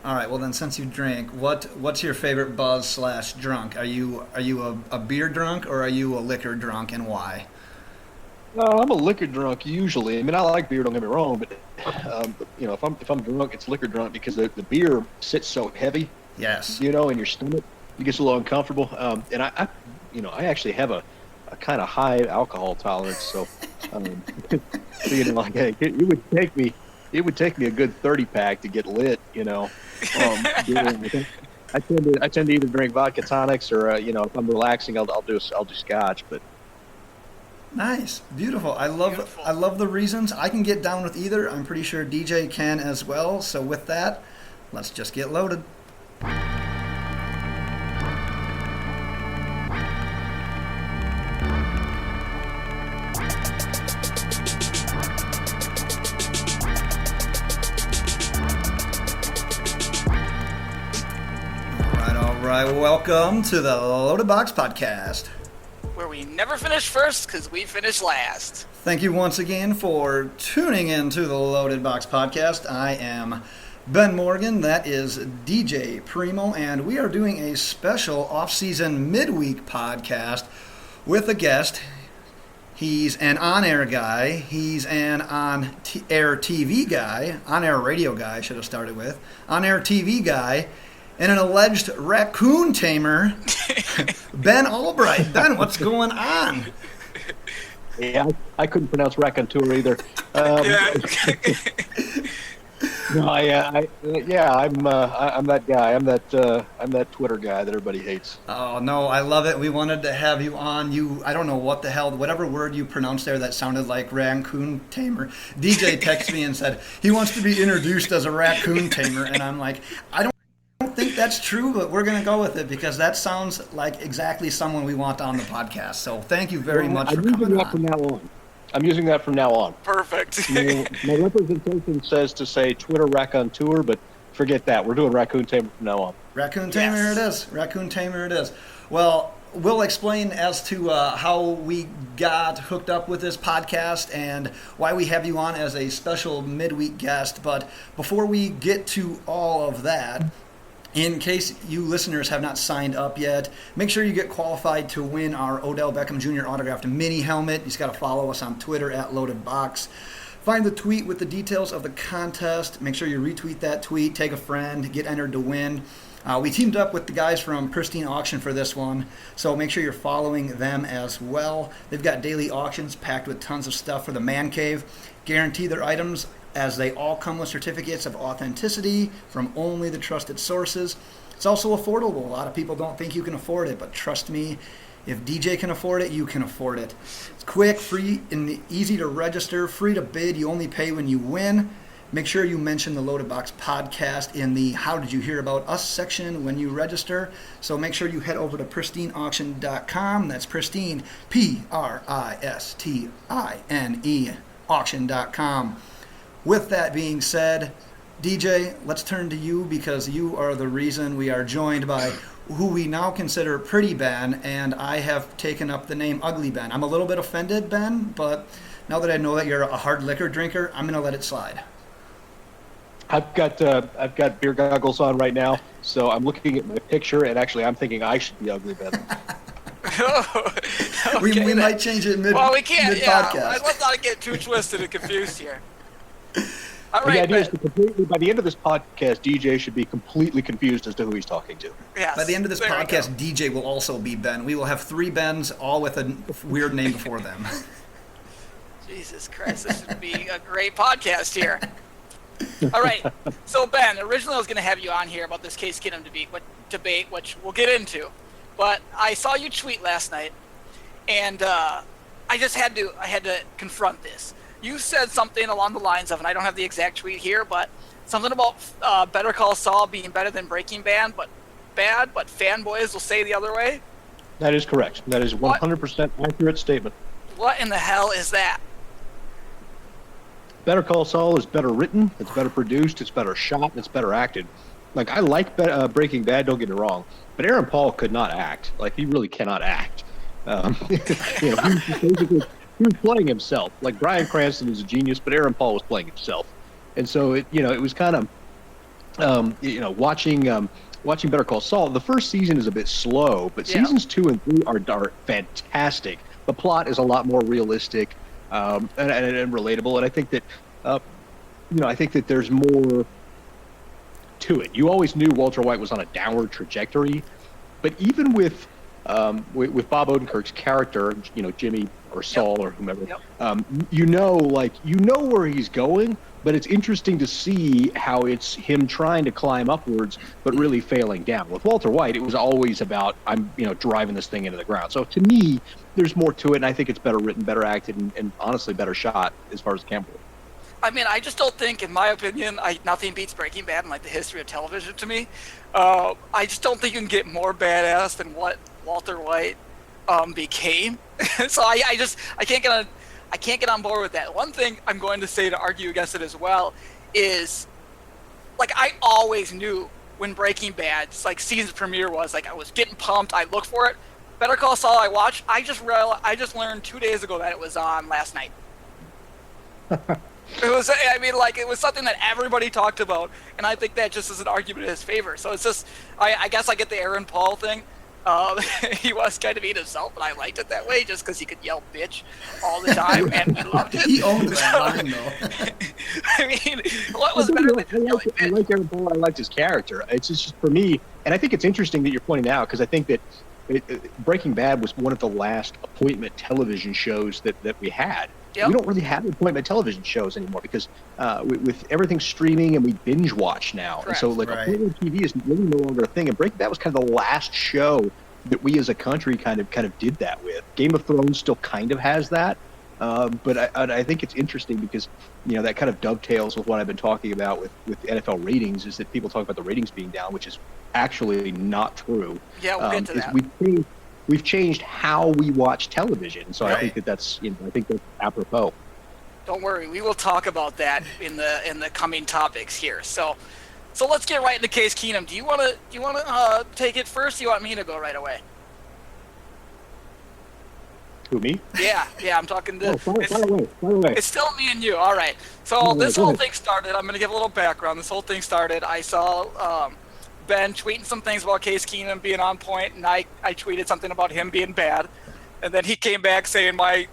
All right. Well, then, since you drink, what's your favorite buzz slash drunk? Are you a beer drunk or are you a liquor drunk, and why? No, I'm a liquor drunk usually. I mean, I like beer. Don't get me wrong, but if I'm drunk, it's liquor drunk because the beer sits so heavy, Yes. in your stomach. It gets a little uncomfortable. And I actually have a kind of high alcohol tolerance. So, um, like, hey, it would take me a good 30 pack to get lit. I tend to either drink vodka tonics or if I'm relaxing, I'll do scotch. But Nice, beautiful. I love Beautiful. I love the reasons. I can get down with either. I'm pretty sure DJ can as well. So with that, let's just get loaded. All right. Welcome to the Loaded Box Podcast. Where we never finish first because we finish last. Thank you once again for tuning in to the Loaded Box Podcast. I am Ben Morgan, that is DJ Primo, and we are doing a special off-season midweek podcast with a guest. He's an on-air guy. He's an on-air TV guy. On-air radio guy, I should have started with. On-air TV guy. And an alleged raccoon tamer, Ben Allbright. Ben, what's going on? yeah, I couldn't pronounce raconteur either. Yeah. No, I'm that guy. I'm that Twitter guy that everybody hates. Oh, no, I love it. We wanted to have you on. I don't know what the hell, whatever word you pronounced there that sounded like raccoon tamer. DJ texted me and said he wants to be introduced as a raccoon tamer. And I'm like, I don't think that's true, but we're going to go with it because that sounds like exactly someone we want on the podcast. So thank you very much for coming on. I'm using that from now on. Perfect. My representation says to say Twitter raconteur, but forget that. We're doing raccoon tamer from now on. Raccoon Tamer Yes. it is. Raccoon Tamer it is. Well, we'll explain as to how we got hooked up with this podcast and why we have you on as a special midweek guest. But before we get to all of that, in case you listeners have not signed up yet, make sure you get qualified to win our Odell Beckham Jr. autographed mini helmet. You just got to follow us on Twitter at LoadedBox. Find the tweet with the details of the contest. Make sure you retweet that tweet, take a friend, get entered to win. We teamed up with the guys from Pristine Auction for this one, so make sure you're following them as well. They've got daily auctions packed with tons of stuff for the man cave. Guarantee their items as they all come with certificates of authenticity from only the trusted sources. It's also affordable. A lot of people don't think you can afford it, but trust me, if DJ can afford it, you can afford it. It's quick, free, and easy to register, free to bid. You only pay when you win. Make sure you mention the Loaded Box podcast in the How Did You Hear About Us section when you register. So make sure you head over to pristineauction.com. That's Pristine, Pristine, auction.com. With that being said, DJ, let's turn to you because you are the reason we are joined by who we now consider Pretty Ben, and I have taken up the name Ugly Ben. I'm a little bit offended, Ben, but now that I know that you're a hard liquor drinker, I'm going to let it slide. I've got beer goggles on right now, so I'm looking at my picture, and actually I'm thinking I should be ugly Ben. Oh, we okay, might change it well, we can't. Yeah, mid-podcast. let's not get too twisted and confused here. All The right, idea is Ben. by the end of this podcast, DJ should be completely confused as to who he's talking to. Yes, By the end of this there we podcast, go. DJ will also be Ben. We will have 3 Bens, all with a weird name before them. Jesus Christ, this would be a great podcast here. All right, so Ben, originally I was going to have you on here about this Case Keenum debate, which we'll get into. But I saw you tweet last night, and I had to confront this. You said something along the lines of, and I don't have the exact tweet here, but something about Better Call Saul being better than Breaking Bad, but fanboys will say the other way. That is correct. That is 100% accurate statement. What in the hell is that? Better Call Saul is better written, it's better produced, it's better shot, and it's better acted. Like, I like Breaking Bad, don't get me wrong, but Aaron Paul could not act. Like, he really cannot act. He was playing himself. Like, Bryan Cranston is a genius, but Aaron Paul was playing himself. And so, it was kind of watching Better Call Saul, the first season is a bit slow, but seasons 2 and 3 are fantastic. The plot is a lot more realistic and relatable, and I think that I think that there's more to it. You always knew Walter White was on a downward trajectory, but even with Bob Odenkirk's character, Jimmy or Saul or whomever, you know where he's going, but it's interesting to see how it's him trying to climb upwards, but really failing down. With Walter White, it was always about, I'm driving this thing into the ground. So to me, there's more to it, and I think it's better written, better acted, and honestly better shot as far as Campbell. I mean, I just don't think, in my opinion, nothing beats Breaking Bad in like the history of television to me. I just don't think you can get more badass than what Walter White became. So I can't get on board with that. One thing I'm going to say to argue against it as well is, like, I always knew when Breaking Bad's like season premiere was, like, I was getting pumped. I looked for it. Better Call Saul I watched. I just learned 2 days ago that it was on last night. It was something that everybody talked about, and I think that just is an argument in his favor. So it's just, I guess I get the Aaron Paul thing. He was kind of being himself, but I liked it that way just because he could yell bitch all the time, and we loved it. He owned that line, though. I mean, what was better than yelling bitch? I like Aaron Paul. I liked his character. It's just for me, and I think it's interesting that you're pointing out, because I think that Breaking Bad was one of the last appointment television shows that we had. Yep. We don't really have appointment television shows anymore because with everything streaming and we binge watch now. Correct. And so appointment TV is really no longer a thing. And Breaking Bad was kind of the last show that we as a country kind of did that with. Game of Thrones still kind of has that. But I think it's interesting because, that kind of dovetails with what I've been talking about with NFL ratings, is that people talk about the ratings being down, which is actually not true. Yeah, we'll get to that. We've changed how we watch television, so right. I think that's apropos. Don't worry, we will talk about that in the coming topics here. So let's get right into Case Keenum. Do you want to take it first? Or do you want me to go right away? Who, me? Yeah, I'm talking to. Fire away. It's still me and you. All right. So this whole thing started. I'm going to give a little background. This whole thing started. I saw Ben tweeting some things about Case Keenum being on point, and I tweeted something about him being bad, and then he came back saying my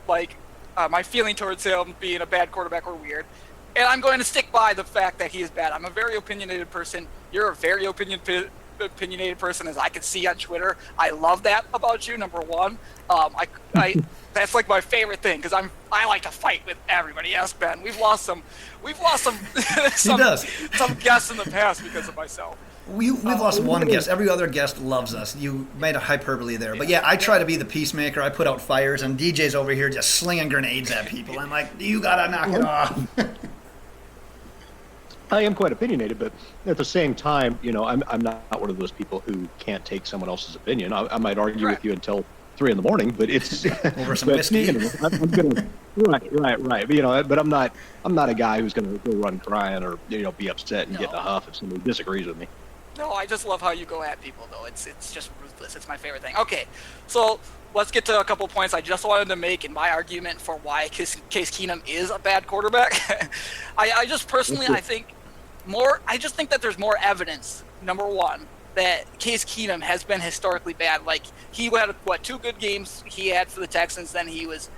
feeling towards him being a bad quarterback were weird, and I'm going to stick by the fact that he is bad. I'm a very opinionated person. You're a very opinionated person, as I can see on Twitter. I love that about you. Number one, I that's like my favorite thing because I like to fight with everybody. Yes, Ben, we've lost some some guests in the past because of myself. We've lost one guest. Every other guest loves us. You made a hyperbole there. But yeah, I try to be the peacemaker. I put out fires, and DJ's over here just slinging grenades at people. I'm like, you got to knock it off. I am quite opinionated, but at the same time, I'm not one of those people who can't take someone else's opinion. I might argue with you until 3 a.m, but it's over some whiskey. I'm gonna right. But I'm not a guy who's gonna go run crying or be upset and get in a huff if somebody disagrees with me. No, I just love how you go at people, though. It's just ruthless. It's my favorite thing. Okay, so let's get to a couple points I just wanted to make in my argument for why Case Keenum is a bad quarterback. I just personally, I think that there's more evidence, number one, that Case Keenum has been historically bad. Like, he had, 2 good games he had for the Texans, then it was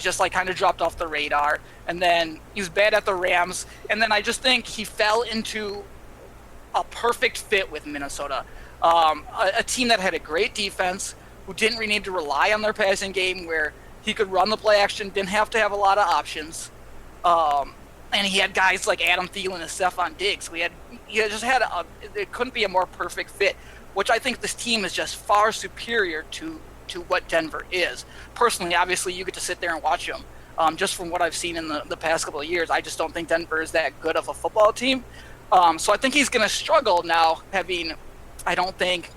just like kind of dropped off the radar, and then he was bad at the Rams, and then I just think he fell into a perfect fit with Minnesota, a team that had a great defense, who didn't really need to rely on their passing game, where he could run the play action, didn't have to have a lot of options, and he had guys like Adam Thielen and Stephon Diggs. It couldn't be a more perfect fit, which I think this team is just far superior to what Denver is. Personally, obviously, you get to sit there and watch them. Just from what I've seen in the past couple of years, I just don't think Denver is that good of a football team. So I think he's going to struggle now Demaryius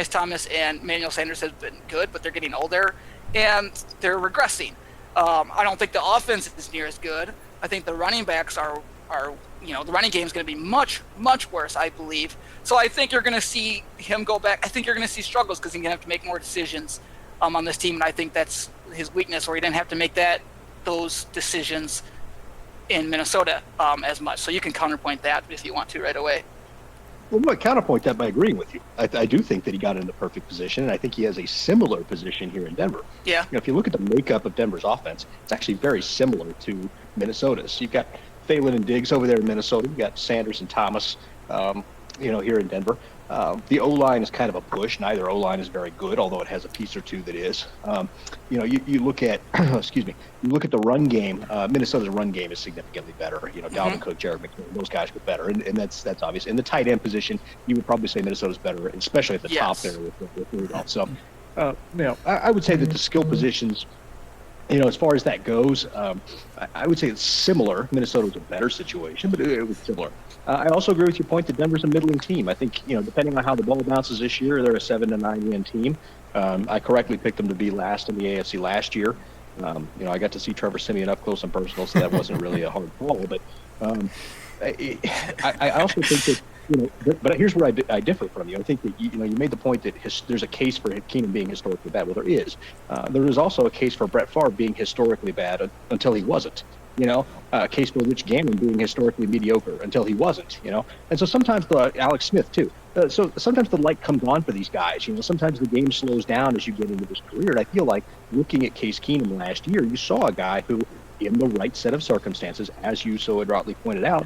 Thomas and Emmanuel Sanders has been good, but they're getting older and they're regressing. I don't think the offense is near as good. I think the running backs are the running game is going to be much, much worse, I believe. So I think you're going to see him go back. I think you're going to see struggles because he's going to have to make more decisions on this team, and I think that's his weakness, where he didn't have to make those decisions in Minnesota as much. So you can counterpoint that if you want to right away. Well, I counterpoint that by agreeing with you. I do think that he got in the perfect position, and I think he has a similar position here in Denver. Yeah. If you look at the makeup of Denver's offense, it's actually very similar to Minnesota's. You've got Phelan and Diggs over there in Minnesota. You've got Sanders and Thomas, here in Denver. The O-line is kind of a push. Neither O-line is very good, although it has a piece or two that is. You look at, you look at the run game. Minnesota's run game is significantly better. Dalvin Cook, Jared McKinnon, those guys get better, and that's obvious. In the tight end position, you would probably say Minnesota's better, especially at the top there with Rudolph. So, I would say that the skill positions, as far as that goes, I would say it's similar. Minnesota was a better situation, but it was similar. I also agree with your point that Denver's a middling team. I think, depending on how the ball bounces this year, they're a 7 to 9 win team. I correctly picked them to be last in the AFC last year. I got to see Trevor Siemian up close and personal, so that wasn't really a hard call. But I also think that, but here's where I differ from you. I think that, you made the point that there's a case for Keenum being historically bad. Well, there is. There is also a case for Brett Favre being historically bad until he wasn't. A case for Rich Gannon being historically mediocre until he wasn't, And so sometimes Alex Smith, too. So sometimes the light comes on for these guys. Sometimes the game slows down as you get into this career. And I feel like looking at Case Keenum last year, you saw a guy who, in the right set of circumstances, as you so adroitly pointed out,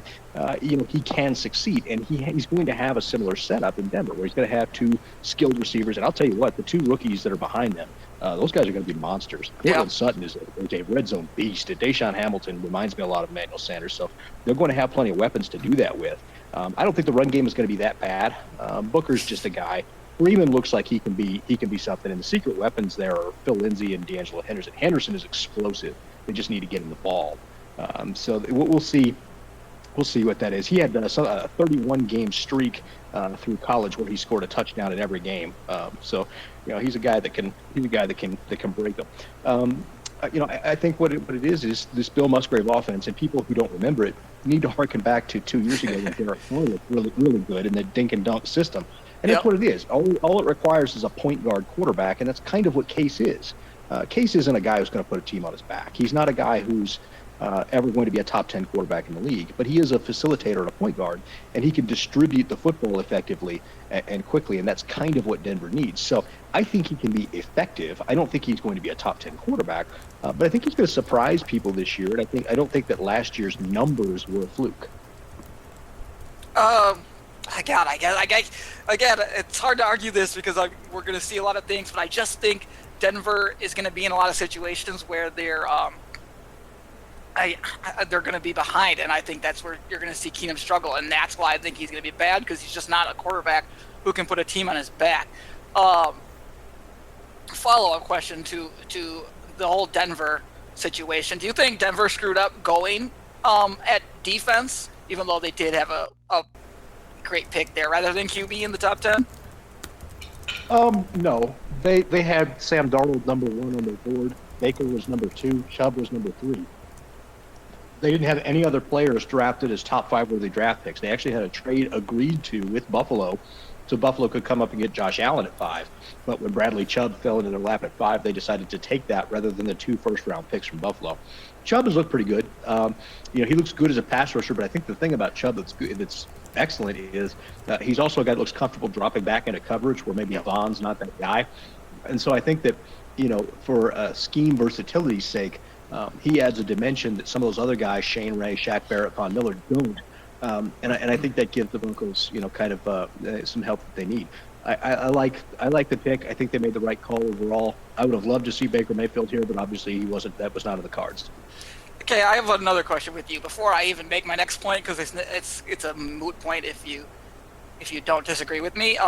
he can succeed. And he's going to have a similar setup in Denver where he's going to have two skilled receivers. And I'll tell you what, the two rookies that are behind them, those guys are going to be monsters. Cortland Sutton is a red zone beast. Deshaun Hamilton reminds me a lot of Emmanuel Sanders. So they're going to have plenty of weapons to do that with. I don't think the run game is going to be that bad. Booker's just a guy. Freeman looks like he can be something. And the secret weapons there are Phil Lindsay and D'Angelo Henderson. Henderson is explosive. They just need to get him the ball. So we'll see. We'll see what that is. He had a 31-game streak through college where he scored a touchdown in every game. So he's a guy that can break them. I think what it is this Bill Musgrave offense, and people who don't remember it need to harken back to 2 years ago when Derek Carr looked really good in the dink and dunk system. And that's what it is. All it requires is a point guard quarterback, and that's kind of what Case is. Case isn't a guy who's going to put a team on his back. He's not a guy who's ever going to be a top 10 quarterback in the league, but he is a facilitator and a point guard, and he can distribute the football effectively and quickly, and that's kind of what Denver needs. So I think he can be effective. I don't think he's going to be a top 10 quarterback, but I think he's going to surprise people this year, and I don't think that last year's numbers were a fluke. Again, it's hard to argue this because we're going to see a lot of things, but I just think Denver is going to be in a lot of situations where they're going to be behind, and I think that's where you're going to see Keenum struggle, and that's why I think he's going to be bad, because he's just not a quarterback who can put a team on his back. Follow-up question to the whole Denver situation. Do you think Denver screwed up going at defense, even though they did have a great pick there, rather than QB in the top 10? No. They had Sam Darnold number 1 on their board. Baker was number 2. Chubb was number 3. They didn't have any other players drafted as top 5 worthy draft picks. They actually had a trade agreed to with Buffalo, so Buffalo could come up and get Josh Allen at 5. But when Bradley Chubb fell into their lap at 5, they decided to take that rather than the 2 first-round picks from Buffalo. Chubb has looked pretty good. He looks good as a pass rusher, but I think the thing about Chubb that's excellent is he's also a guy that looks comfortable dropping back into coverage where maybe Vaughn's not that guy. And so I think that, for scheme versatility's sake, he adds a dimension that some of those other guys, Shane Ray, Shaq Barrett, Von Miller, don't. And I think that gives the Broncos, kind of some help that they need. I like the pick. I think they made the right call overall. I would have loved to see Baker Mayfield here, but obviously he wasn't. That was not in the cards. Okay, I have another question with you before I even make my next point, because it's a moot point if you don't disagree with me.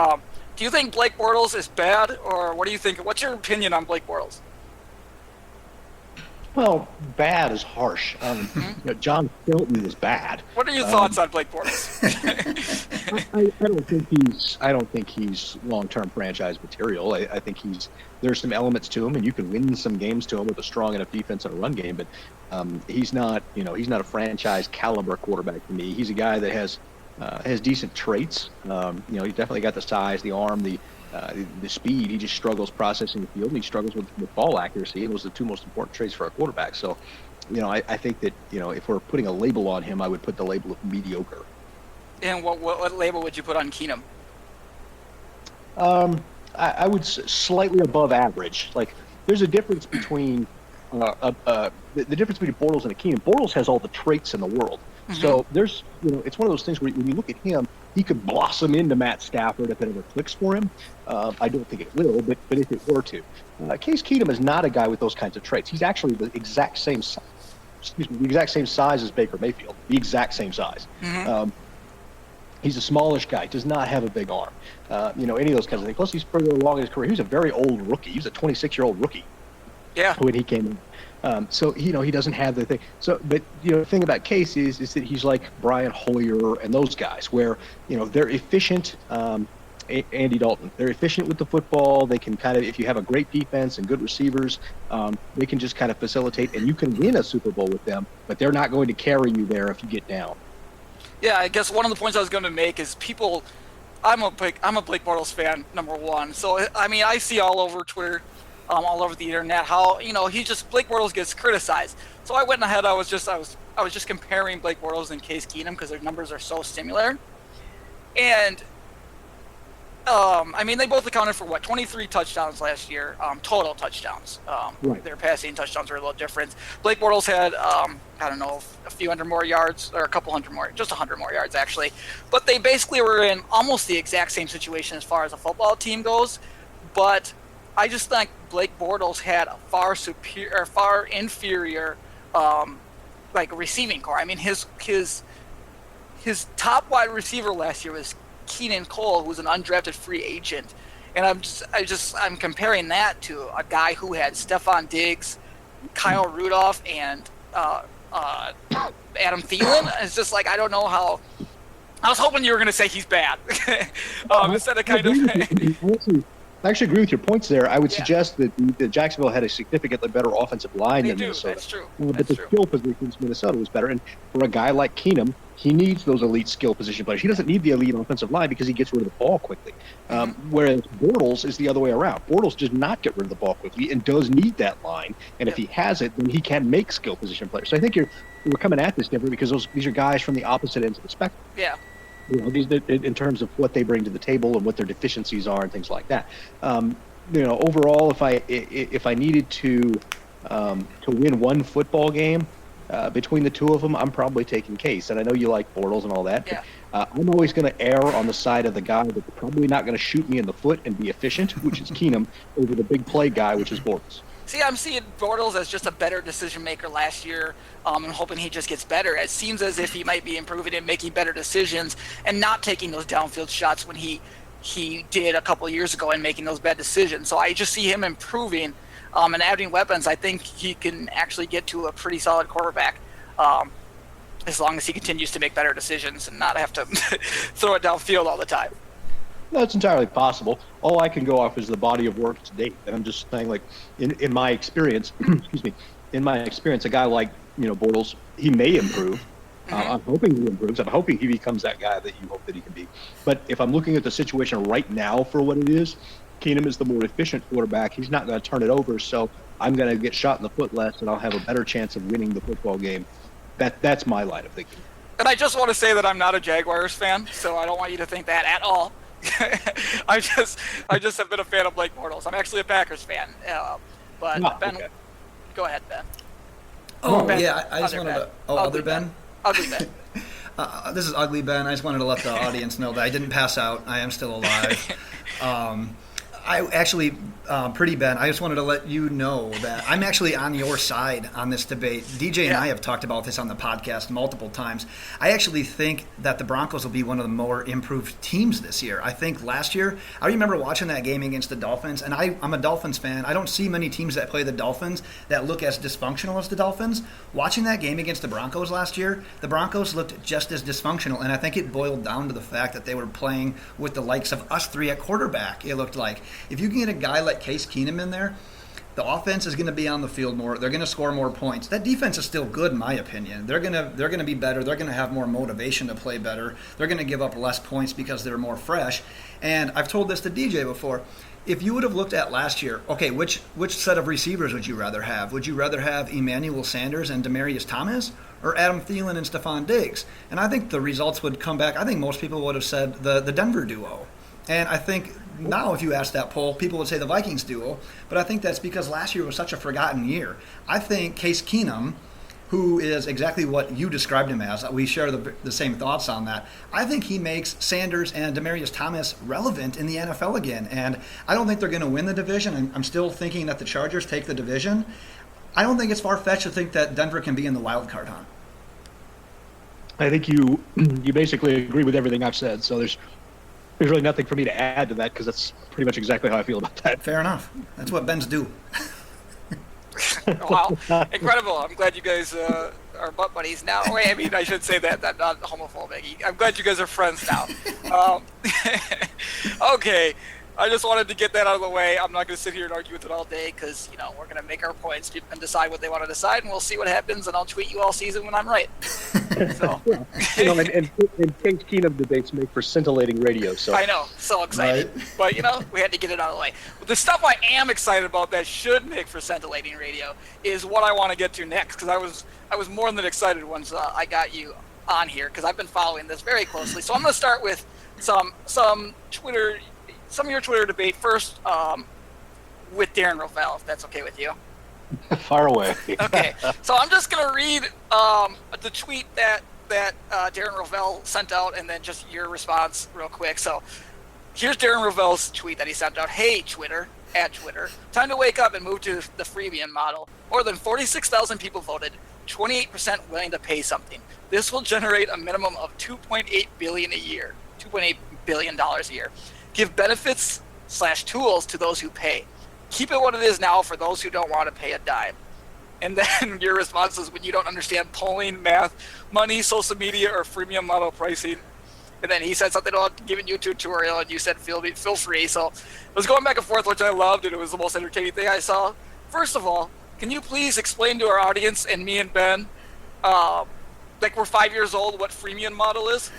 Do you think Blake Bortles is bad, or what do you think? What's your opinion on Blake Bortles? Well, bad is harsh. John Shelton is bad. What are your thoughts on Blake Bortles? I don't think he's long-term franchise material. I think there's some elements to him, and you can win some games to him with a strong enough defense and a run game. But he's not a franchise caliber quarterback to me. He's a guy that has decent traits. He's definitely got the size, the arm, the speed. He just struggles processing the field, and he struggles with ball accuracy. Those are the 2 most important traits for a quarterback. So I think that, if we're putting a label on him, I would put the label of mediocre. And what label would you put on Keenum? I would slightly above average. Like, there's a difference between the difference between Bortles and a Keenum. Bortles has all the traits in the world. Mm-hmm. So there's, it's one of those things where when you look at him, he could blossom into Matt Stafford if it ever clicks for him. I don't think it will, but if it were to. Case Keenum is not a guy with those kinds of traits. He's actually the exact same size as Baker Mayfield. The exact same size. Mm-hmm. He's a smallish guy. Does not have a big arm. Any of those kinds of things. Plus, he's further along in his career. He was a very old rookie. He was a 26-year-old rookie. Yeah. When he came in. So he doesn't have the thing. So, but the thing about Case is that he's like Brian Hoyer and those guys, where they're efficient. Andy Dalton, they're efficient with the football. They can kind of, if you have a great defense and good receivers, they can just kind of facilitate, and you can win a Super Bowl with them. But they're not going to carry you there if you get down. Yeah, I guess one of the points I was going to make is I'm a Blake Bortles fan, number one. So I mean, I see all over Twitter. All over the internet, how Blake Bortles gets criticized. So I went ahead. I was just comparing Blake Bortles and Case Keenum because their numbers are so similar, and they both accounted for 23 touchdowns last year, total touchdowns. Right. Their passing touchdowns are a little different. Blake Bortles had a few hundred more yards, or a couple hundred more, just 100 more yards actually. But they basically were in almost the exact same situation as far as a football team goes, but I just think Blake Bortles had a far inferior, receiving core. I mean, his top wide receiver last year was Keenan Cole, who was an undrafted free agent, and I'm comparing that to a guy who had Stephon Diggs, Kyle Rudolph, and Adam Thielen. It's just like, I don't know how. I was hoping you were going to say he's bad instead of kind of. I actually agree with your points there. I would suggest that Jacksonville had a significantly better offensive line than Minnesota. That's true. But the skill positions Minnesota was better. And for a guy like Keenum, he needs those elite skill position players. He doesn't need the elite offensive line because he gets rid of the ball quickly. Whereas Bortles is the other way around. Bortles does not get rid of the ball quickly and does need that line. And if he has it, then he can make skill position players. So I think we're coming at this different because these are guys from the opposite ends of the spectrum. Yeah. These in terms of what they bring to the table and what their deficiencies are and things like that. Overall, if I needed to win one football game between the two of them, I'm probably taking Case. And I know you like Bortles and all that. Yeah. But, I'm always going to err on the side of the guy that's probably not going to shoot me in the foot and be efficient, which is Keenum, over the big play guy, which is Bortles. See, I'm seeing Bortles as just a better decision maker last year. I'm hoping he just gets better. It seems as if he might be improving and making better decisions and not taking those downfield shots when he did a couple of years ago and making those bad decisions. So I just see him improving and adding weapons. I think he can actually get to a pretty solid quarterback as long as he continues to make better decisions and not have to throw it downfield all the time. That's entirely possible. All I can go off is the body of work to date. And I'm just saying, like, in my experience, a guy like, Bortles, he may improve. I'm hoping he improves. I'm hoping he becomes that guy that you hope that he can be. But if I'm looking at the situation right now for what it is, Keenum is the more efficient quarterback. He's not going to turn it over, so I'm going to get shot in the foot less, and I'll have a better chance of winning the football game. That's my line of thinking. And I just want to say that I'm not a Jaguars fan, so I don't want you to think that at all. I just have been a fan of Blake Bortles. I'm actually a Packers fan, but Ben, okay. Go ahead, Ben. Oh, Ben, yeah, I just wanted to. Oh, other Ben? Ugly Ben. This is Ugly Ben. I just wanted to let the audience know that I didn't pass out. I am still alive. I actually, Pretty Ben, I just wanted to let you know that I'm actually on your side on this debate. DJ and I have talked about this on the podcast multiple times. I actually think that the Broncos will be one of the more improved teams this year. I think last year, I remember watching that game against the Dolphins, and I'm a Dolphins fan. I don't see many teams that play the Dolphins that look as dysfunctional as the Dolphins. Watching that game against the Broncos last year, the Broncos looked just as dysfunctional, and I think it boiled down to the fact that they were playing with the likes of us three at quarterback, it looked like. If you can get a guy like Case Keenum in there, The offense is going to be on the field more. They're going to score more points. That defense is still good, in my opinion. They're going to be better. They're going to have more motivation to play better. They're going to give up less points because they're more fresh. And I've told this to DJ before. If you would have looked at last year, okay, which set of receivers would you rather have? Would you rather have Emmanuel Sanders and Demaryius Thomas, or Adam Thielen and Stephon Diggs? And I think the results would come back. I think most people would have said the Denver duo. And I think now if you ask that poll, people would say the Vikings duo. But I think that's because last year was such a forgotten year. I think Case Keenum, who is exactly what you described him as, we share the same thoughts on that. I think he makes Sanders and Demaryius Thomas relevant in the NFL again. And I don't think they're going to win the division. I'm still thinking that the Chargers take the division. I don't think it's far-fetched to think that Denver can be in the wild card hunt. I think you basically agree with everything I've said, so there's really nothing for me to add to that because that's pretty much exactly how I feel about that. Fair enough. That's what Ben's do. Wow, incredible! I'm glad you guys are butt buddies now. Wait, I mean, I should say that. That's not homophobic. I'm glad you guys are friends now. Okay, I just wanted to get that out of the way. I'm not going to sit here and argue with it all day because, we're going to make our points and decide what they want to decide, and we'll see what happens, and I'll tweet you all season when I'm right. So. And Case Keenum debates make for scintillating radio. So I know, so excited. Right. But, we had to get it out of the way. But the stuff I am excited about that should make for scintillating radio is what I want to get to next, because I was more than excited once I got you on here, because I've been following this very closely. So I'm going to start with some of your Twitter debate first with Darren Rovell, if that's okay with you. Far away. Okay, so I'm just going to read the tweet that Darren Rovell sent out, and then just your response real quick. So here's Darren Rovell's tweet that he sent out. Hey, Twitter, at Twitter, time to wake up and move to the freemium model. More than 46,000 people voted, 28% willing to pay something. This will generate a minimum of $2.8 billion a year, $2.8 billion a year. Give benefits/tools to those who pay. Keep it what it is now for those who don't want to pay a dime. And then your response is when you don't understand polling, math, money, social media, or freemium model pricing. And then he said something about giving you a tutorial, and you said feel free. So it was going back and forth, which I loved, and it was the most entertaining thing I saw. First of all, can you please explain to our audience and me and Ben, like we're 5 years old, what freemium model is?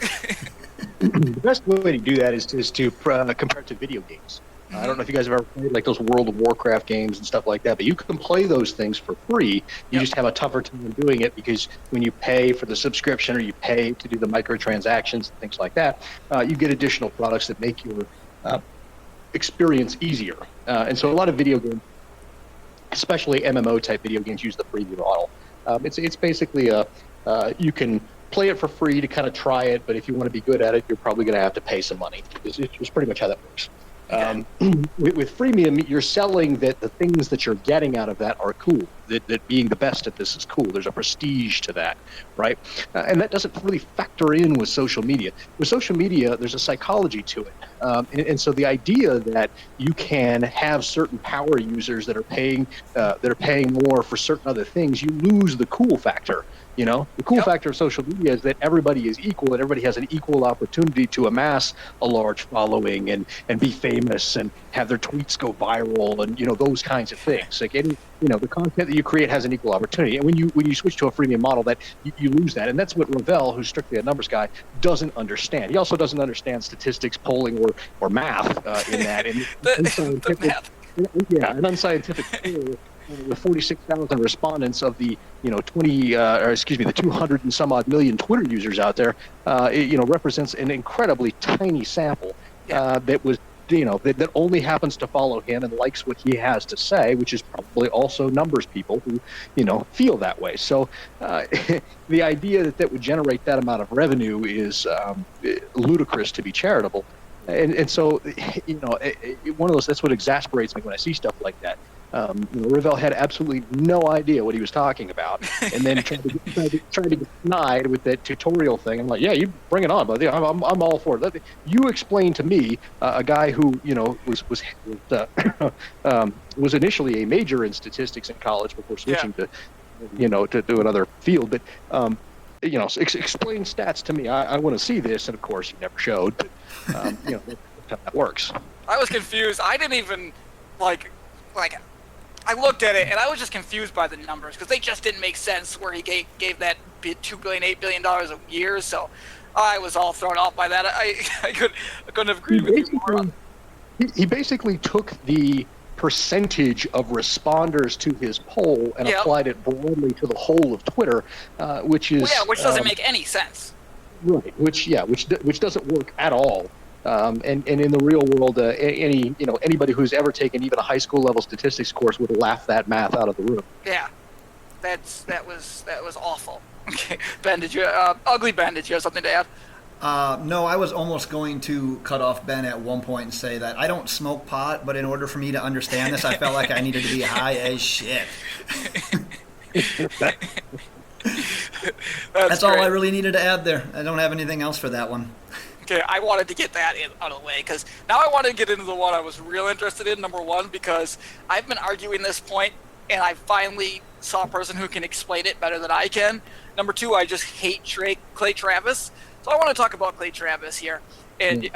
The best way to do that is to compare it to video games. I don't know if you guys have ever played like those World of Warcraft games and stuff like that, but you can play those things for free. You just have a tougher time doing it because when you pay for the subscription or you pay to do the microtransactions and things like that, you get additional products that make your experience easier. And so a lot of video games, especially MMO type video games, use the freemium model. It's basically you can play it for free to kind of try it, but if you want to be good at it, you're probably going to have to pay some money. It's pretty much how that works. Okay. With freemium, you're selling that the things that you're getting out of that are cool. That being the best at this is cool. There's a prestige to that, right? And that doesn't really factor in with social media. With social media, there's a psychology to it, and so the idea that you can have certain power users that are paying more for certain other things, you lose the cool factor. The cool factor of social media is that everybody is equal and everybody has an equal opportunity to amass a large following and be famous and have their tweets go viral and those kinds of things. Like the content that you create has an equal opportunity. And when you switch to a freemium model, that you lose that. And that's what Rovell, who's strictly a numbers guy, doesn't understand. He also doesn't understand statistics, polling, or math in that. And the math. Yeah, an unscientific poll with 46,000 respondents of the the 200 and some odd million Twitter users out there, represents an incredibly tiny sample that was that only happens to follow him and likes what he has to say, which is probably also numbers people who feel that way. So the idea that would generate that amount of revenue is ludicrous to be charitable. And so, one of those, that's what exasperates me when I see stuff like that. Rovell had absolutely no idea what he was talking about, and then tried to get snide with that tutorial thing. I'm like, yeah, you bring it on, buddy. I'm all for it. You explain to me, a guy who was initially a major in statistics in college before switching to do another field, but explain stats to me. I want to see this, and of course, you never showed. But that's how that works. I was confused. I didn't even like I looked at it and I was just confused by the numbers because they just didn't make sense where he gave that $2 billion, $8 billion a year. So I was all thrown off by that. I couldn't have agreed with you more. He basically took the percentage of responders to his poll and applied it broadly to the whole of Twitter, which is which doesn't make any sense. Right, which doesn't work at all. And in the real world, anybody who's ever taken even a high school level statistics course would laugh that math out of the room. Yeah, that was awful. Okay, Ben, Ugly Ben, did you have something to add? No, I was almost going to cut off Ben at one point and say that I don't smoke pot, but in order for me to understand this, I felt like I needed to be high as shit. That's all I really needed to add there. I don't have anything else for that one. Okay, I wanted to get that out of the way because now I want to get into the one I was real interested in, number one, because I've been arguing this point and I finally saw a person who can explain it better than I can. Number two, I just hate Clay Travis. So I want to talk about Clay Travis here. And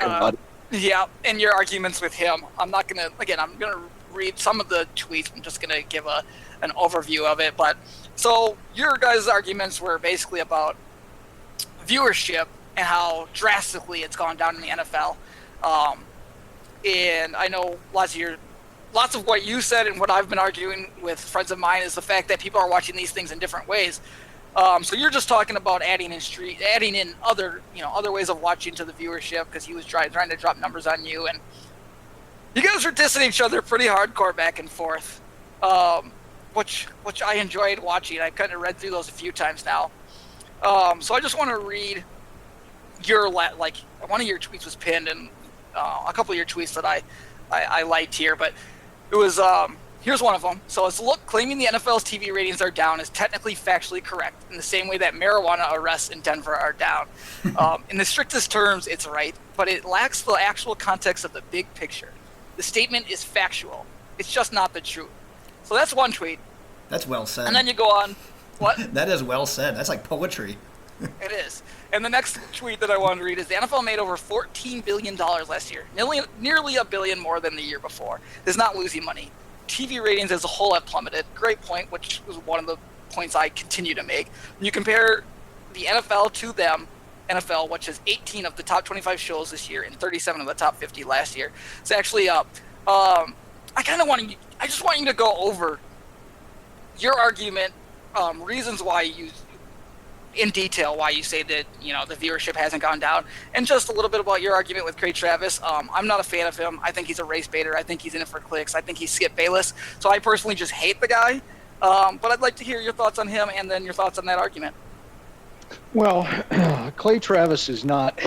and your arguments with him. I'm going to read some of the tweets. I'm just going to give an overview of it. But so your guys' arguments were basically about viewership and how drastically it's gone down in the NFL. And I know lots of what you said and what I've been arguing with friends of mine is the fact that people are watching these things in different ways. So you're just talking about adding in other ways of watching to the viewership because he was trying to drop numbers on you, and you guys were dissing each other pretty hardcore back and forth, which I enjoyed watching. I kind of read through those a few times now. So I just want to read one of your tweets was pinned, and a couple of your tweets that I liked here, but it was here's one of them. So it's claiming the NFL's TV ratings are down is technically factually correct in the same way that marijuana arrests in Denver are down. In the strictest terms, it's right, but it lacks the actual context of the big picture. The statement is factual. It's just not the truth. So that's one tweet. That's well said. And then you go on. What? That is well said. That's like poetry. It is. And the next tweet that I wanted to read is the NFL made over $14 billion last year, nearly $1 billion more than the year before. It's not losing money. TV ratings as a whole have plummeted. Great point, which was one of the points I continue to make. When you compare the NFL to them, NFL, which is 18 of the top 25 shows this year and 37 of the top 50 last year, it's actually up. I just want you to go over your argument, reasons why in detail why you say that the viewership hasn't gone down, and just a little bit about your argument with Clay Travis. I'm not a fan of him. I think he's a race baiter. I think he's in it for clicks. I think he's Skip Bayless. So I personally just hate the guy. But I'd like to hear your thoughts on him and then your thoughts on that argument. Well, Clay Travis is not.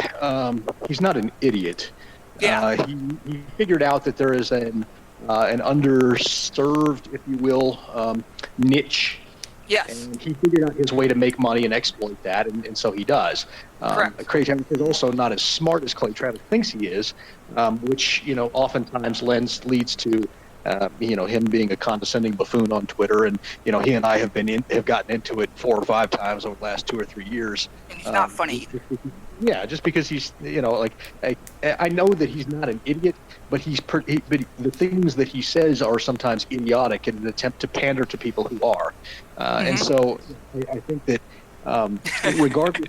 He's not an idiot. Yeah. He figured out that there is an underserved, if you will, niche. Yes. And he figured out his way to make money and exploit that, and so he does. Correct. Clay Travis is also not as smart as Clay Travis thinks he is, which oftentimes leads to him being a condescending buffoon on Twitter, and he and I have gotten into it 4 or 5 times over the last 2 or 3 years. And he's not funny. Yeah, just because he's I know that he's not an idiot, but but the things that he says are sometimes idiotic in an attempt to pander to people who are, and so I think that regardless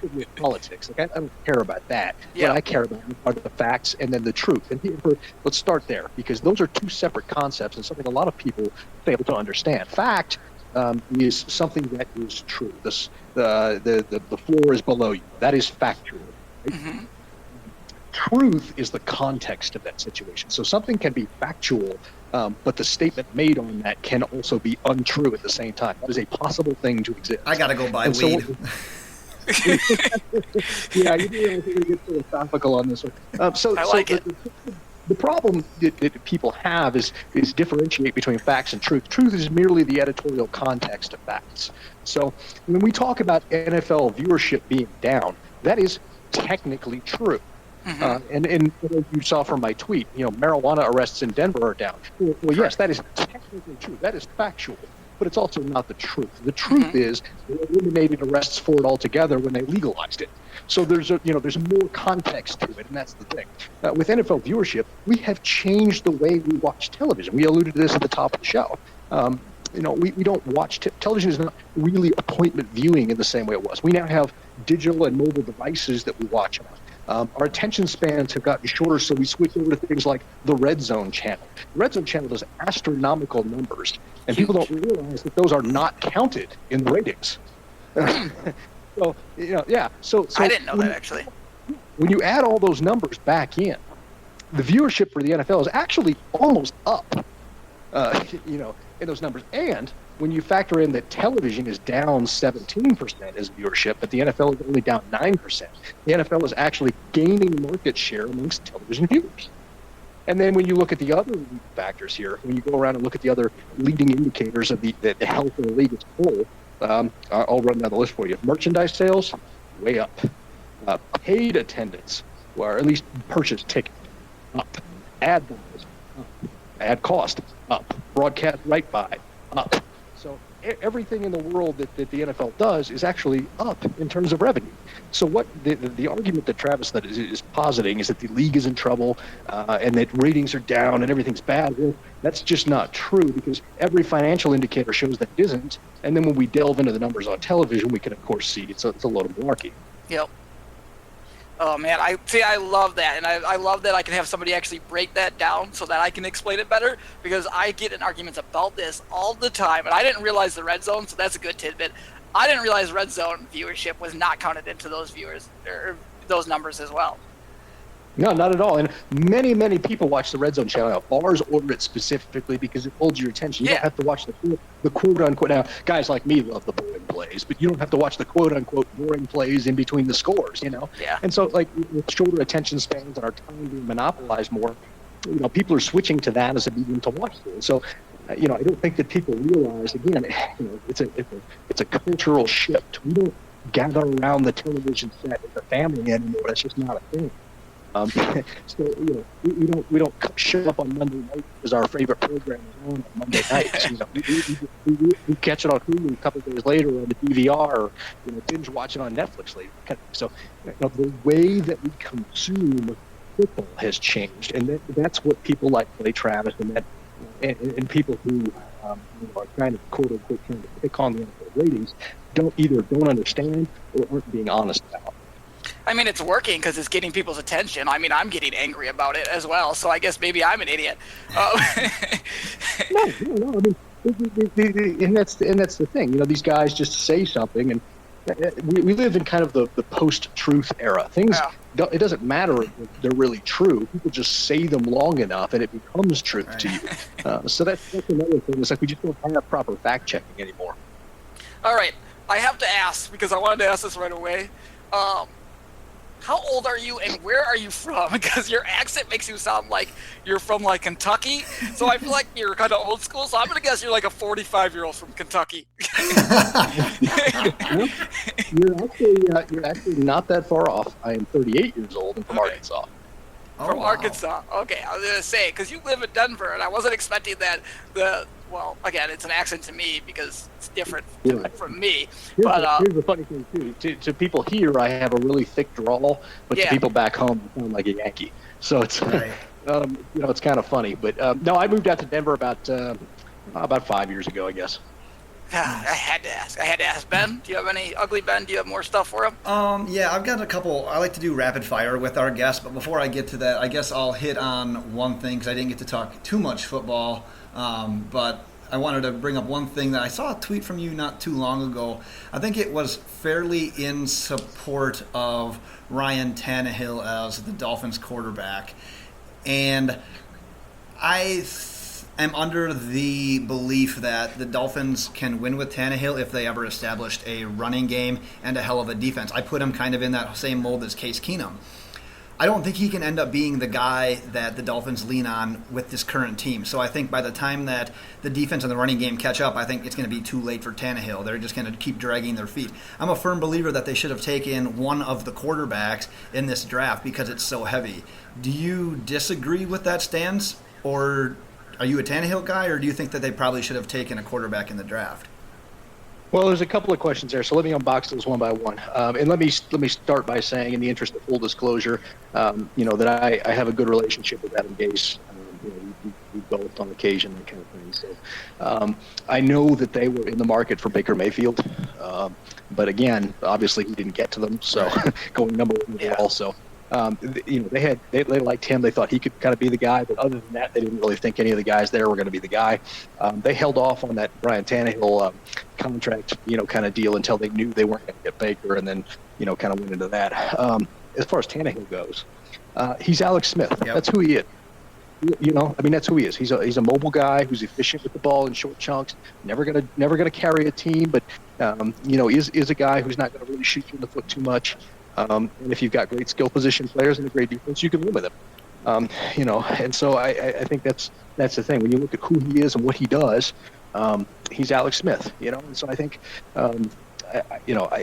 of your politics, I don't care about that. Yeah. What I care about are the facts and then the truth. And let's start there, because those are 2 separate concepts and something a lot of people fail to understand. Fact is something that is true. The floor is below you. That is factual. Right? Mm-hmm. Truth is the context of that situation. So something can be factual, but the statement made on that can also be untrue at the same time. That is a possible thing to exist. I gotta go buy weed. Yeah, you do really get philosophical on this one. I like it. The problem that people have is differentiate between facts and truth. Truth is merely the editorial context of facts. So when we talk about NFL viewership being down, that is technically true. Mm-hmm. And you saw from my tweet, marijuana arrests in Denver are down. Well, yes, that is technically true. That is factual. but it's also not the truth. The truth is they eliminated arrests for it altogether when they legalized it. So there's more context to it, and that's the thing. With NFL viewership, we have changed the way we watch television. We alluded to this at the top of the show. We don't watch television is not really appointment viewing in the same way it was. We now have digital and mobile devices that we watch on. Our attention spans have gotten shorter, so we switch over to things like the Red Zone channel. The Red Zone channel does astronomical numbers, and people don't realize that those are not counted in the ratings. So I didn't know that, actually. When you add all those numbers back in, the viewership for the NFL is actually almost up, in those numbers. And when you factor in that television is down 17% as viewership, but the NFL is only down 9%, the NFL is actually gaining market share amongst television viewers. And then when you look at the other factors here, when you go around and look at the other leading indicators of the health of the league as a whole, I'll run down the list for you. Merchandise sales, way up. Paid attendance, or at least purchase ticket, up. Ad buys, up. Ad cost, up. Broadcast right buy, up. So everything in the world that the NFL does is actually up in terms of revenue. So what the argument that Travis is positing is that the league is in trouble and that ratings are down and everything's bad. Well, that's just not true, because every financial indicator shows that it isn't. And then when we delve into the numbers on television, we can, of course, see it's a load of malarkey. Yep. Oh, man, I love that, and I love that I can have somebody actually break that down so that I can explain it better, because I get in arguments about this all the time, and I didn't realize the Red Zone, so that's a good tidbit. I didn't realize Red Zone viewership was not counted into those viewers, or those numbers as well. No, not at all. And many, many people watch the Red Zone channel. Now, bars order it specifically because it holds your attention. You don't have to watch the quote-unquote. Now, guys like me love the boring plays, but you don't have to watch the quote-unquote boring plays in between the scores, Yeah. And so, with shorter attention spans and our time being monopolized more, people are switching to that as a medium to watch things. So, I don't think that people realize, again, it's a cultural shift. We don't gather around the television set as a family anymore. That's just not a thing. So we don't show up on Monday night because our favorite program is on Monday nights. We catch it on Hulu a couple of days later on the DVR, or binge watch it on Netflix later. So the way that we consume football has changed, and that's what people like Clay Travis and people who are kind of quote unquote trying to pick on the NFL ratings don't understand or aren't being honest about. I mean, it's working because it's getting people's attention. I mean, I'm getting angry about it as well, so I guess maybe I'm an idiot. No. I mean, and that's the thing. These guys just say something, and we live in kind of the post-truth era. Things it doesn't matter if they're really true. People just say them long enough, and it becomes truth to you. So that's another thing. It's like we just don't have proper fact checking anymore. All right, I have to ask, because I wanted to ask this right away. How old are you and where are you from? Because your accent makes you sound like you're from Kentucky. So I feel like you're kind of old school. So I'm going to guess you're like a 45-year-old from Kentucky. You're actually not that far off. I am 38 years old and from Arkansas. Wow. Arkansas. Okay, I was going to say, because you live in Denver, and I wasn't expecting that. Well, again, it's an accent to me because it's different from me. Here's the funny thing, too. To people here, I have a really thick drawl, but to people back home, I sound like a Yankee. So it's, it's kind of funny. But no, I moved out to Denver about 5 years ago, I guess. I had to ask. Ben, do you have any ugly Ben? Do you have more stuff for him? Yeah, I've got a couple. I like to do rapid fire with our guests, but before I get to that, I guess I'll hit on one thing because I didn't get to talk too much football. But I wanted to bring up one thing that I saw a tweet from you not too long ago. I think it was fairly in support of Ryan Tannehill as the Dolphins quarterback. And I am under the belief that the Dolphins can win with Tannehill if they ever established a running game and a hell of a defense. I put him kind of in that same mold as Case Keenum. I don't think he can end up being the guy that the Dolphins lean on with this current team. So I think by the time that the defense and the running game catch up, I think it's going to be too late for Tannehill. They're just going to keep dragging their feet. I'm a firm believer that they should have taken one of the quarterbacks in this draft because it's so heavy. Do you disagree with that stance, or Are you a Tannehill guy, or do you think that they probably should have taken a quarterback in the draft? Well, there's a couple of questions there, so let me unbox those one by one. And let me start by saying, in the interest of full disclosure, that I have a good relationship with Adam Gase. We golfed on occasion, that kind of thing. So I know that they were in the market for Baker Mayfield, but again, obviously he didn't get to them. So going number one overall. So they liked him. They thought he could kind of be the guy, but other than that, they didn't really think any of the guys there were going to be the guy. They held off on that Brian Tannehill contract, kind of deal until they knew they weren't going to get Baker, and then, kind of went into that. As far as Tannehill goes, he's Alex Smith. Yep. That's who he is. That's who he is. He's a mobile guy who's efficient with the ball in short chunks. Never gonna carry a team, but is a guy who's not going to really shoot you in the foot too much. And if you've got great skill position players and a great defense, you can win with him. And so I think that's the thing. When you look at who he is and what he does, he's Alex Smith. And so I think.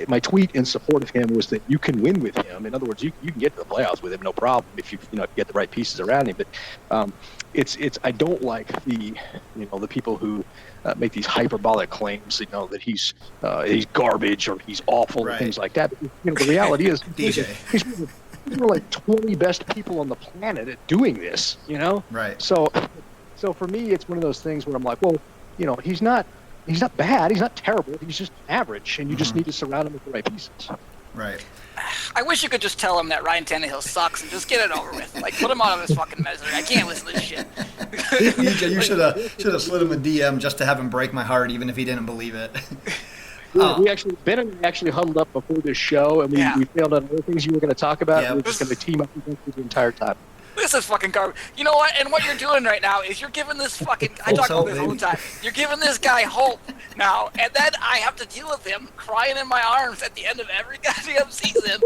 My tweet in support of him was that you can win with him. In other words, you can get to the playoffs with him, no problem, if you get the right pieces around him. But I don't like the people who make these hyperbolic claims, that he's garbage or he's awful and things like that. But, the reality is, DJ. he's one of the like 20 best people on the planet at doing this. Right. So for me, it's one of those things where I'm like, well, he's not bad. He's not terrible. He's just average, and you just need to surround him with the right pieces. Right. I wish you could just tell him that Ryan Tannehill sucks and just get it over with. Like, put him out of his fucking misery. I can't listen to this shit. EJ, you should have slid him a DM just to have him break my heart, even if he didn't believe it. Ben and I actually huddled up before this show, and we failed on other things you were going to talk about. We were just going to team up with you the entire time. This is fucking garbage. You know what? And what you're doing right now is you're giving this fucking... I talk about this all the time. You're giving this guy hope now, and then I have to deal with him crying in my arms at the end of every goddamn season,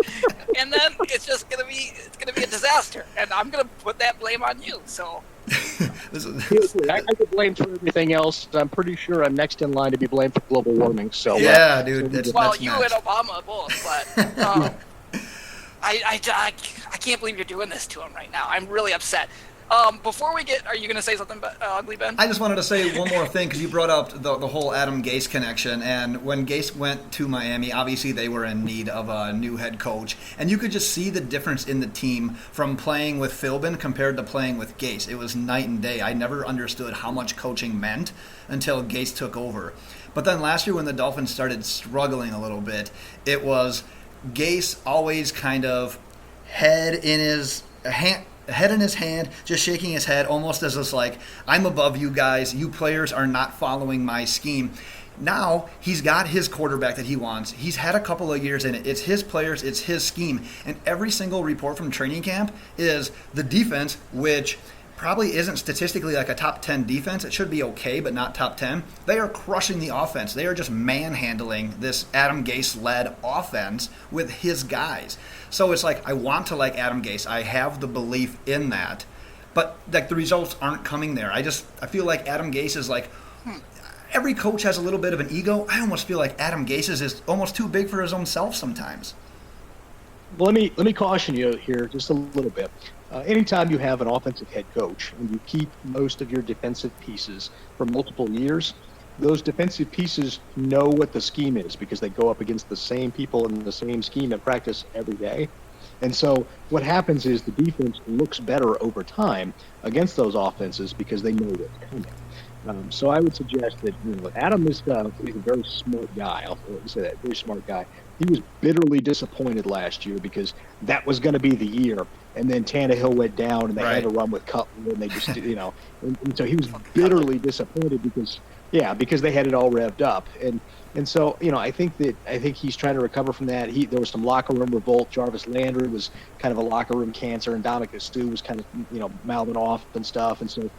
and then it's just gonna be a disaster, and I'm gonna put that blame on you. So. I get blamed for everything else. I'm pretty sure I'm next in line to be blamed for global warming. So yeah, dude. That's you next. And Obama both, but. I can't believe you're doing this to him right now. I'm really upset. Before we get, are you going to say something ugly, Ben? I just wanted to say one more thing, because you brought up the whole Adam Gase connection. And when Gase went to Miami, obviously they were in need of a new head coach. And you could just see the difference in the team from playing with Philbin compared to playing with Gase. It was night and day. I never understood how much coaching meant until Gase took over. But then last year when the Dolphins started struggling a little bit, it was Gase always kind of head in his hand, just shaking his head, almost as if like, I'm above you guys. You players are not following my scheme. Now he's got his quarterback that he wants. He's had a couple of years in it. It's his players. It's his scheme. And every single report from training camp is the defense, which probably isn't statistically like a top 10 defense. It should be okay, but not top 10. They are crushing the offense. They are just manhandling this Adam Gase-led offense with his guys. So it's like, I want to like Adam Gase. I have the belief in that. But like the results aren't coming there. I feel like Adam Gase is like, every coach has a little bit of an ego. I almost feel like Adam Gase is almost too big for his own self sometimes. Well, let me caution you here just a little bit. Anytime you have an offensive head coach and you keep most of your defensive pieces for multiple years, those defensive pieces know what the scheme is because they go up against the same people in the same scheme at practice every day. And so what happens is the defense looks better over time against those offenses because they know what's coming. So I would suggest that Adam is he's a very smart guy. I'll say that, very smart guy. He was bitterly disappointed last year because that was going to be the year. And then Tannehill went down, and they had to run with Cutler, and they just, and so he was bitterly disappointed because they had it all revved up, and so I think he's trying to recover from that. There was some locker room revolt. Jarvis Landry was kind of a locker room cancer, and Dominic Stu was kind of mouthing off and stuff, and so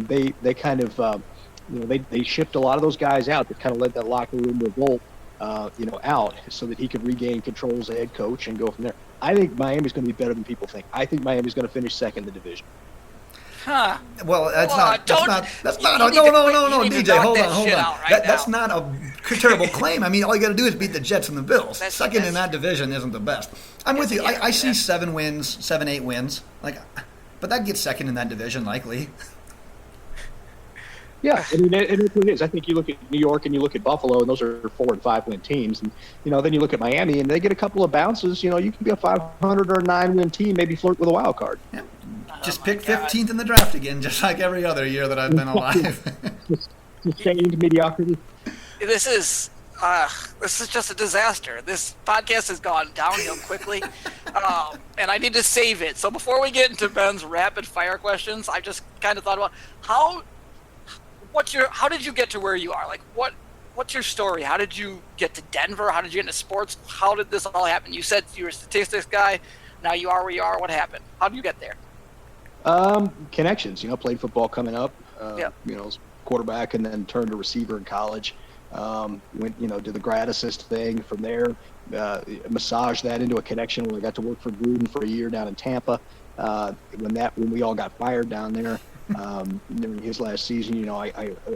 they kind of they shipped a lot of those guys out that kind of led that locker room revolt out so that he could regain control as a head coach and go from there. I think Miami's going to be better than people think. I think Miami's going to finish second in the division. Huh. Well, that's not, no, DJ, hold on. That's not a terrible claim. I mean, all you got to do is beat the Jets and the Bills. Second in that division isn't the best. I'm with you. I see 7, 8 wins. But that gets second in that division likely. Yeah, I mean, it is. I think you look at New York and you look at Buffalo, and those are 4 and 5 win teams. And then you look at Miami, and they get a couple of bounces. You can be a 500 or 9-win team, maybe flirt with a wild card. Yeah. Just pick 15th in the draft again, just like every other year that I've been alive. Sustained mediocrity. This is just a disaster. This podcast has gone downhill quickly, and I need to save it. So before we get into Ben's rapid fire questions, I just kind of thought about how did you get to where you are? Like, what's your story? How did you get to Denver? How did you get into sports? How did this all happen? You said you were a statistics guy. Now you are where you are. What happened? How did you get there? Connections. Played football coming up. Was quarterback and then turned to receiver in college. Went, did the grad assist thing from there. Massaged that into a connection where I got to work for Gruden for a year down in Tampa. When we all got fired down there during his last season,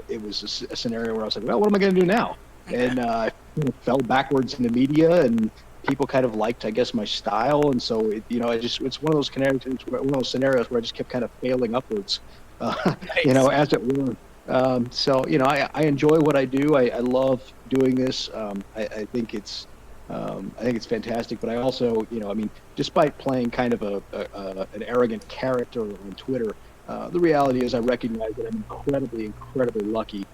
it was a scenario where I was like, well, what am I going to do now? And I fell backwards into media, and people kind of liked, I guess, my style, and so it's one of those scenarios where I just kept kind of failing upwards, as it were. I enjoy what I do. I love doing this. I think it's fantastic. But I also, despite playing kind of an arrogant character on Twitter, the reality is I recognize that I'm incredibly, incredibly lucky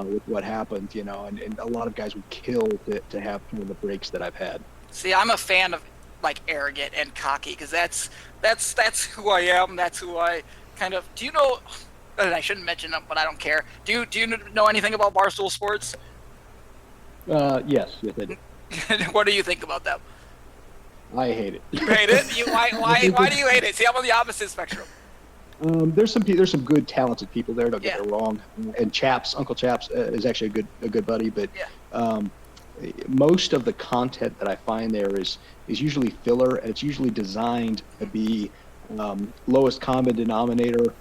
with what happened. And a lot of guys would kill to have kind of the breaks that I've had. See, I'm a fan of like arrogant and cocky because that's who I am. That's who I kind of. Do you know? And I shouldn't mention them, but I don't care. Do you know anything about Barstool Sports? Yes, I do. What do you think about them? I hate it. You hate it? Why do you hate it? See, I'm on the opposite spectrum. There's some good, talented people there. Don't get me wrong. And Uncle Chaps is actually a good buddy. But most of the content that I find there is usually filler, and it's usually designed to be lowest common denominator.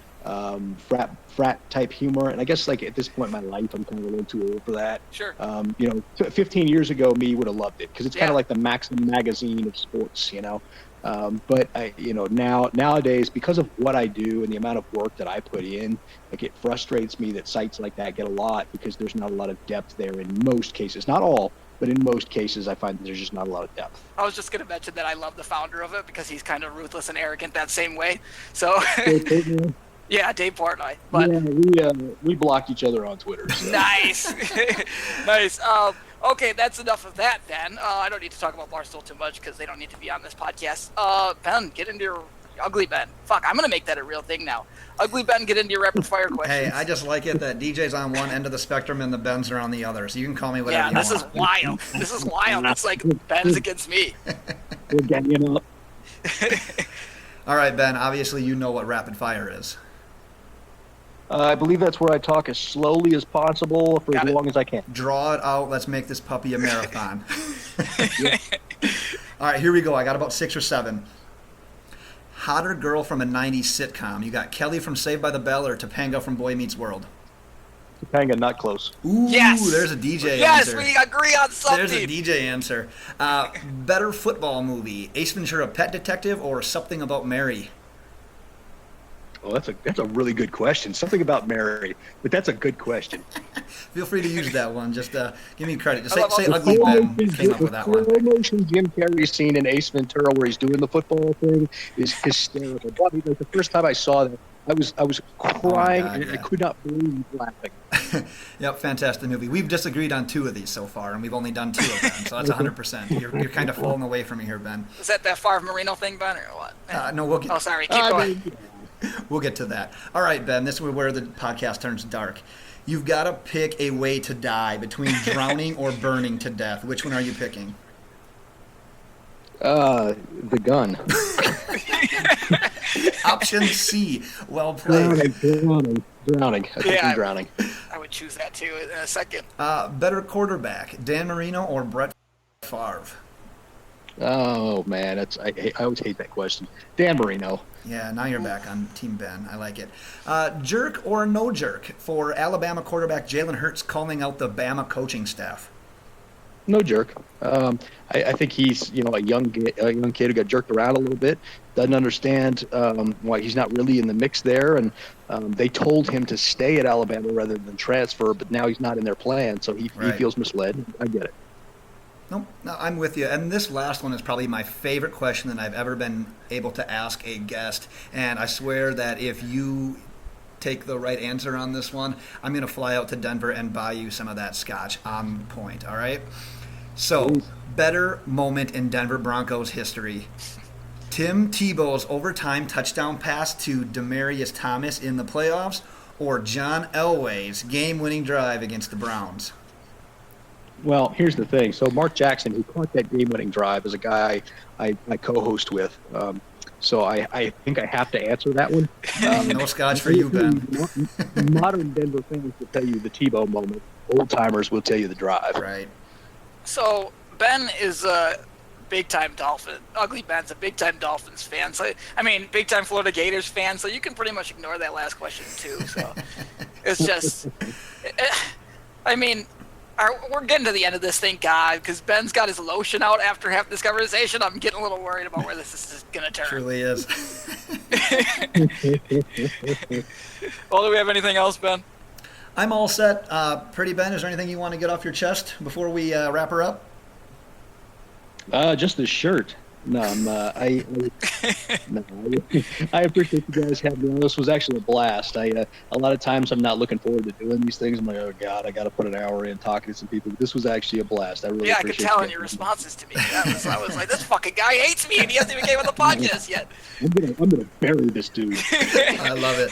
Frat type humor, and I guess like at this point in my life, I'm kind of a little too old for that. Sure. 15 years ago, me would have loved it because it's kind of like the Maxim magazine of sports, But nowadays, because of what I do and the amount of work that I put in, like it frustrates me that sites like that get a lot because there's not a lot of depth there in most cases. Not all, but in most cases, I find that there's just not a lot of depth. I was just going to mention that I love the founder of it because he's kind of ruthless and arrogant that same way. So. Yeah, Dave Portnoy. But we blocked each other on Twitter. So. Nice, nice. Okay, that's enough of that, Ben. I don't need to talk about Barstool too much because they don't need to be on this podcast. Ben, get into your ugly Ben. Fuck, I'm gonna make that a real thing now. Ugly Ben, get into your rapid fire questions. Hey, I just like it that DJ's on one end of the spectrum and the Bens are on the other, so you can call me whatever you want. Yeah, this is wild. This is wild. It's like Ben's against me. We're getting up. All right, Ben. Obviously, you know what rapid fire is. I believe that's where I talk as slowly as possible for as long as I can. Draw it out. Let's make this puppy a marathon. All right, here we go. I got about 6 or 7. Hotter girl from a 90s sitcom. You got Kelly from Saved by the Bell or Topanga from Boy Meets World? Topanga, not close. Ooh, yes! There's a DJ yes, answer. Yes, we agree on something. There's a DJ answer. Better football movie, Ace Ventura, Pet Detective, or Something About Mary? Oh, that's a really good question. Something about Mary, but that's a good question. Feel free to use that one. Just give me credit. Just say Ugly Ben came up with that one. The motion Jim Carrey scene in Ace Ventura where he's doing the football thing is hysterical. Like the first time I saw that, I was crying and I could not believe laughing. Yep, fantastic movie. We've disagreed on 2 of these so far, and we've only done 2 of them, so that's 100%. You're kind of falling away from me here, Ben. Is that Favre Marino thing, Ben, or what? No, we'll get. Oh, sorry. Keep going. We'll get to that. All right, Ben, this is where the podcast turns dark. You've got to pick a way to die between drowning or burning to death. Which one are you picking? The gun. Option C. Well played. Drowning. I think I'm drowning. I would choose that too in a second. Better quarterback, Dan Marino or Brett Favre? Oh, man. I always hate that question. Dan Marino. Yeah, now you're back on Team Ben. I like it. Jerk or no jerk for Alabama quarterback Jalen Hurts calling out the Bama coaching staff? No jerk. I think he's a young kid who got jerked around a little bit, doesn't understand why he's not really in the mix there. And they told him to stay at Alabama rather than transfer, but now he's not in their plan, so he feels misled. I get it. No, I'm with you. And this last one is probably my favorite question that I've ever been able to ask a guest. And I swear that if you take the right answer on this one, I'm going to fly out to Denver and buy you some of that scotch on point, all right? So, better moment in Denver Broncos history. Tim Tebow's overtime touchdown pass to Demaryius Thomas in the playoffs, or John Elway's game-winning drive against the Browns? Well, here's the thing. So Mark Jackson, who caught that game-winning drive, is a guy I co-host with. So I think I have to answer that one. No scotch for you, Ben. Modern Denver fans will tell you the Tebow moment. Old-timers will tell you the drive. Right. So Ben is a big-time Dolphin. Ugly Ben's a big-time Dolphins fan. So I mean, big-time Florida Gators fan. So you can pretty much ignore that last question too. So it's just, I mean. We're getting to the end of this, thank God, because Ben's got his lotion out after half this conversation. I'm getting a little worried about where this is going to turn. Truly is. Well, do we have anything else, Ben? I'm all set. Pretty Ben, is there anything you want to get off your chest before we wrap her up? Just the shirt. No, I appreciate you guys having me on. This was actually a blast. A lot of times I'm not looking forward to doing these things. I'm like, oh God, I got to put an hour in talking to some people. This was actually a blast. I really appreciate it. I could tell in your responses to me. I was like, this fucking guy hates me, and he hasn't even came on the podcast yet. I'm gonna bury this dude. I love it.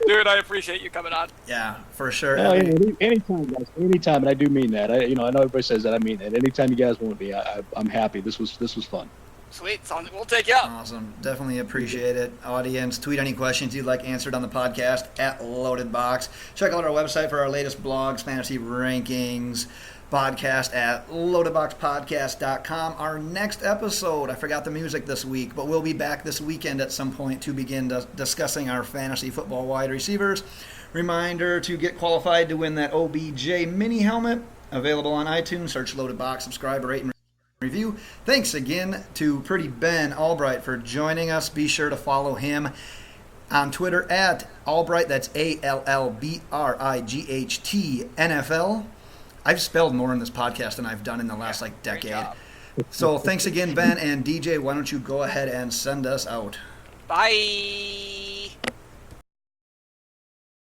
Dude, I appreciate you coming on. Yeah, for sure. Anytime, guys. Anytime, and I do mean that. I know everybody says that. I mean that. Anytime you guys want to be, I'm happy. This was fun. Sweet. We'll take you up. Awesome. Definitely appreciate it. Audience, tweet any questions you'd like answered on the podcast at Loaded Box. Check out our website for our latest blogs, fantasy rankings, podcast at loadedboxpodcast.com. Our next episode, I forgot the music this week, but we'll be back this weekend at some point to begin discussing our fantasy football wide receivers. Reminder to get qualified to win that OBJ mini helmet. Available on iTunes. Search Loaded Box, subscribe, rate, and review. Thanks again to Pretty Ben Allbright for joining us. Be sure to follow him on Twitter at Allbright. That's ALLBRIGHT NFL. I've spelled more in this podcast than I've done in the last decade. So thanks again, Ben, and DJ, why don't you go ahead and send us out? Bye.